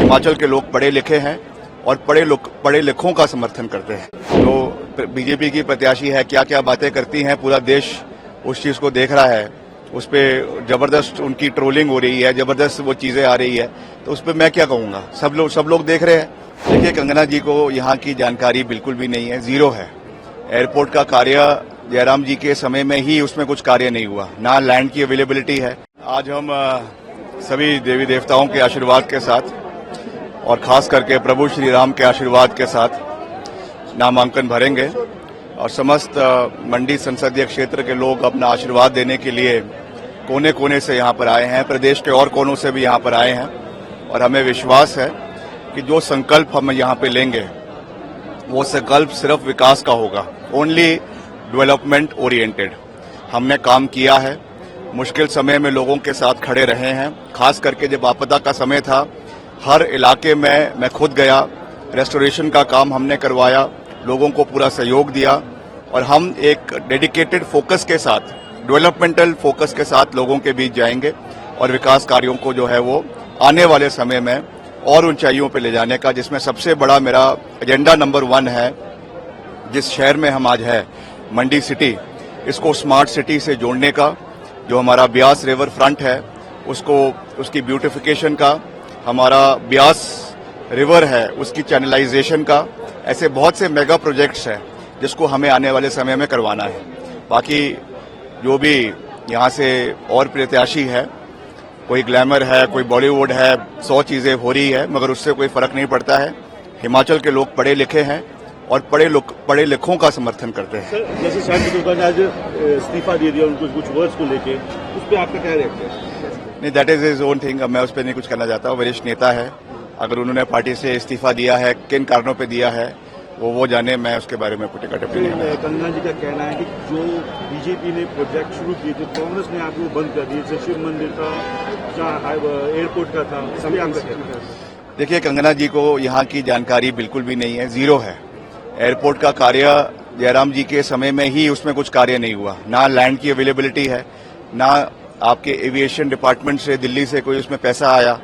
हिमाचल के लोग पढ़े लिखे हैं और पढ़े लिखों का समर्थन करते हैं। तो बीजेपी की प्रत्याशी है, क्या क्या बातें करती हैं, पूरा देश उस चीज को देख रहा है। उस पर जबरदस्त उनकी ट्रोलिंग हो रही है, जबरदस्त वो चीजें आ रही है, तो उस पर मैं क्या कहूंगा। सब लोग देख रहे हैं। देखिए, कंगना जी को यहाँ की जानकारी बिल्कुल भी नहीं है, जीरो है। एयरपोर्ट का कार्य जयराम जी के समय में ही उसमें कुछ कार्य नहीं हुआ, ना लैंड की अवेलेबिलिटी है। आज हम सभी देवी देवताओं के आशीर्वाद के साथ और खास करके प्रभु श्री राम के आशीर्वाद के साथ नामांकन भरेंगे और समस्त मंडी संसदीय क्षेत्र के लोग अपना आशीर्वाद देने के लिए कोने कोने से यहाँ पर आए हैं, प्रदेश के और कोनों से भी यहाँ पर आए हैं। और हमें विश्वास है कि जो संकल्प हम यहाँ पे लेंगे वो संकल्प सिर्फ विकास का होगा, ओनली डेवलपमेंट ओरिएंटेड। हमने काम किया है, मुश्किल समय में लोगों के साथ खड़े रहे हैं। खास करके जब आपदा का समय था, हर इलाके में मैं खुद गया, रेस्टोरेशन का काम हमने करवाया, लोगों को पूरा सहयोग दिया और हम एक डेडिकेटेड फोकस के साथ, डेवलपमेंटल फोकस के साथ लोगों के बीच जाएंगे और विकास कार्यों को जो है वो आने वाले समय में और ऊंचाइयों पर ले जाने का, जिसमें सबसे बड़ा मेरा एजेंडा नंबर 1 है। जिस शहर में हम आज है, मंडी सिटी, इसको स्मार्ट सिटी से जोड़ने का, जो हमारा ब्यास रिवर फ्रंट है उसकी ब्यूटिफिकेशन का, हमारा ब्यास रिवर है उसकी चैनलाइजेशन का, ऐसे बहुत से मेगा प्रोजेक्ट्स हैं जिसको हमें आने वाले समय में करवाना है। बाकी जो भी यहाँ से और प्रत्याशी है, कोई ग्लैमर है, कोई बॉलीवुड है, 100 चीजें हो रही है, मगर उससे कोई फर्क नहीं पड़ता है। हिमाचल के लोग पढ़े लिखे हैं और पढ़े लिखों का समर्थन करते हैं। सर, जैसे शायद ने आज इस्तीफा दे दिया उनको कुछ वर्ड्स को लेके, उस पर आपका क्या रिएक्शन है? नहीं, that is his own thing. मैं उस पर नहीं कुछ कहना चाहता हूँ। वरिष्ठ नेता है, अगर उन्होंने पार्टी से इस्तीफा दिया है, किन कारणों पे दिया है वो जाने, मैं उसके बारे में कुछ टिप्पणी नहीं। कंगना जी का कहना है कि जो बीजेपी ने प्रोजेक्ट शुरू किए थे, कांग्रेस ने आके वो बंद कर दिए, जैसे शिव मंदिर का, जहाँ एयरपोर्ट का था, सभी आपका कहना है। देखिए, कंगना जी को यहाँ की जानकारी बिल्कुल भी नहीं है, जीरो है। एयरपोर्ट का कार्य जयराम जी के समय में ही उसमें कुछ कार्य नहीं हुआ, ना लैंड की अवेलेबिलिटी है, ना आपके एविएशन डिपार्टमेंट से दिल्ली से कोई उसमें पैसा आया,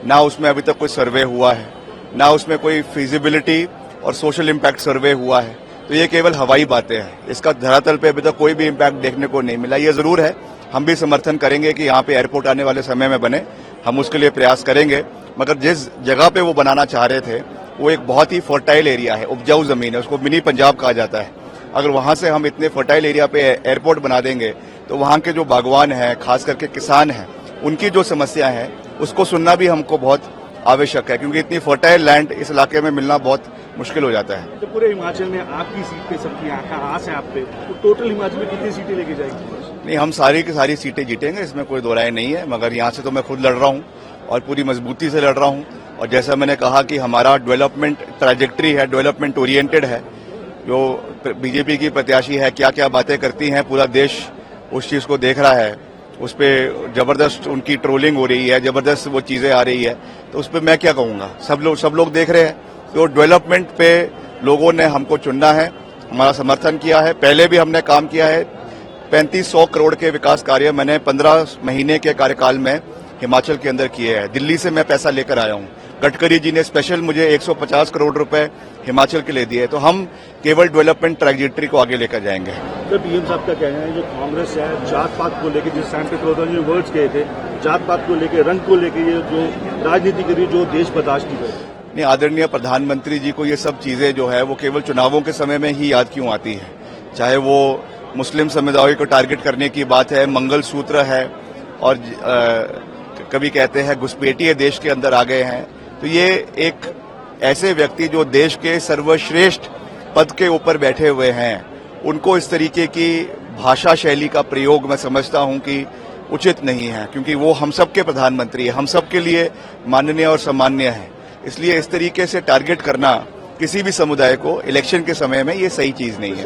ना उसमें अभी तक कोई सर्वे हुआ है, ना उसमें कोई फिजिबिलिटी और सोशल इम्पैक्ट सर्वे हुआ है। तो ये केवल हवाई बातें हैं, इसका धरातल पे अभी तक कोई भी इम्पैक्ट देखने को नहीं मिला। ये जरूर है, हम भी समर्थन करेंगे कि यहाँ पे एयरपोर्ट आने वाले समय में बने, हम उसके लिए प्रयास करेंगे। मगर जिस जगह पे वो बनाना चाह रहे थे वो एक बहुत ही फर्टाइल एरिया है, उपजाऊ जमीन है, उसको मिनी पंजाब कहा जाता है। अगर वहां से हम इतने फर्टाइल एरिया पे एयरपोर्ट बना देंगे तो वहां के जो बागवान हैं, खास करके किसान हैं, उनकी जो समस्या है उसको सुनना भी हमको बहुत आवश्यक है, क्योंकि इतनी फर्टाइल लैंड इस इलाके में मिलना बहुत मुश्किल हो जाता है। तो पूरे हिमाचल में आपकी सीट पे सबकी आस है आप पे, तो टोटल हिमाचल में कितनी सीटें लेके जाएंगी? नहीं, हम सारी की सारी सीटें जीतेंगे, इसमें कोई दो राय नहीं है। मगर यहाँ से तो मैं खुद लड़ रहा हूँ और पूरी मजबूती से लड़ रहा हूँ। और जैसा मैंने कहा कि हमारा डेवलपमेंट ट्रैजेक्टरी है, डेवलपमेंट ओरिएंटेड है। जो बीजेपी की प्रत्याशी है, क्या क्या बातें करती हैं, पूरा देश उस चीज को देख रहा है। उस पर जबरदस्त उनकी ट्रोलिंग हो रही है, जबरदस्त वो चीजें आ रही है, तो उस पर मैं क्या कहूंगा। सब लोग देख रहे हैं। तो डेवलपमेंट पे लोगों ने हमको चुनना है, हमारा समर्थन किया है। पहले भी हमने काम किया है। 3500 करोड़ के विकास कार्य मैंने 15 महीने के कार्यकाल में हिमाचल के अंदर किए हैं। दिल्ली से मैं पैसा लेकर आया हूँ। गडकरी जी ने स्पेशल मुझे 150 करोड़ रुपए हिमाचल के लिए दिए। तो हम केवल डेवलपमेंट ट्रैजेक्टरी को आगे लेकर जाएंगे। तो पीएम साहब का कहना है जो कांग्रेस है, जात पात को लेकर, जिस टाइम पे प्रधान जी वर्ड्स कहे थे, जात पात को लेकर, रंग को लेकर ये जो राजनीति करी, जो देश बर्दाश्त की गई। नहीं, आदरणीय प्रधानमंत्री जी को ये सब चीजें जो है वो केवल चुनावों के समय में ही याद क्यों आती है। चाहे वो मुस्लिम समुदाय को टारगेट करने की बात है, मंगल सूत्र है, और कभी कहते हैं घुसपैठिए देश के अंदर आ गए हैं। तो ये एक ऐसे व्यक्ति जो देश के सर्वश्रेष्ठ पद के ऊपर बैठे हुए हैं, उनको इस तरीके की भाषा शैली का प्रयोग मैं समझता हूं कि उचित नहीं है, क्योंकि वो हम सबके प्रधानमंत्री है, हम सबके लिए माननीय और सम्मान्य है। इसलिए इस तरीके से टारगेट करना किसी भी समुदाय को इलेक्शन के समय में ये सही चीज नहीं है।